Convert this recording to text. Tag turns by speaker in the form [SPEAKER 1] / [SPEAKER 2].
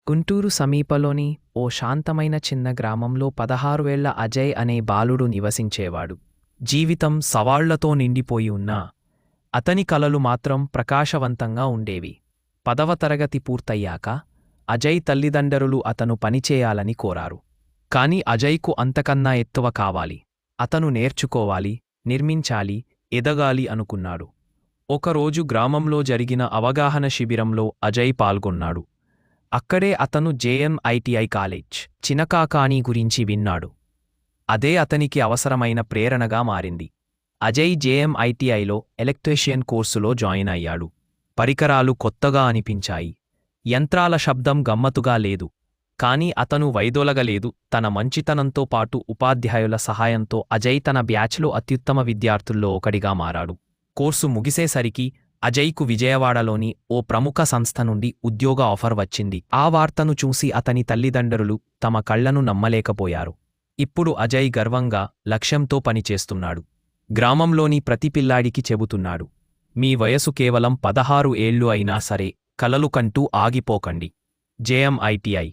[SPEAKER 1] గుంటూరు సమీపంలోని ఓ శాంతమైన చిన్న గ్రామంలో 16 ఏళ్ల అజయ్ అనే బాలుడు నివసించేవాడు. జీవితం సవాళ్లతో నిండిపోయి ఉన్నా అతని కలలు మాత్రం ప్రకాశవంతంగా ఉండేవి. 10వ తరగతి పూర్తయ్యాక అజయ్ తల్లిదండ్రులు అతను పనిచేయాలని కోరారు. కాని అజయ్కు అంతకన్నా ఎక్కువ కావాలి. అతను నేర్చుకోవాలి, నిర్మించాలి, ఎదగాలి అనుకున్నాడు. ఒకరోజు గ్రామంలో జరిగిన అవగాహన శిబిరంలో అజయ్ పాల్గొన్నాడు. అక్కడే అతను జేఎంఐటీఐ కాలేజ్ చినకాకాని గురించి విన్నాడు. అదే అతనికి అవసరమైన ప్రేరణగా మారింది. అజయ్ జేఎంఐటీఐలో ఎలక్ట్రీషియన్ కోర్సులో జాయిన్ అయ్యాడు. పరికరాలు కొత్తగా అనిపించాయి. యంత్రాల శబ్దం గమ్మతుగా లేదు. కాని అతను వైదొలగలేదు. తన మంచితనంతో పాటు ఉపాధ్యాయుల సహాయంతో అజయ్ తన బ్యాచ్లో అత్యుత్తమ విద్యార్థుల్లో ఒకడిగా మారాడు. కోర్సు ముగిసేసరికి అజయ్కు విజయవాడలోని ఓ ప్రముఖ సంస్థ నుండి ఉద్యోగ ఆఫర్ వచ్చింది. ఆ వార్తను చూసి అతని తల్లిదండ్రులు తమ కళ్లను నమ్మలేకపోయారు. ఇప్పుడు అజయ్ గర్వంగా లక్ష్యంతో పనిచేస్తున్నాడు. గ్రామంలోని ప్రతి పిల్లాడికి చెబుతున్నాడు, మీ వయసు కేవలం 16 ఏళ్లు అయినా సరే కలలు కంటూ ఆగిపోకండి. జేఎంఐటీఐ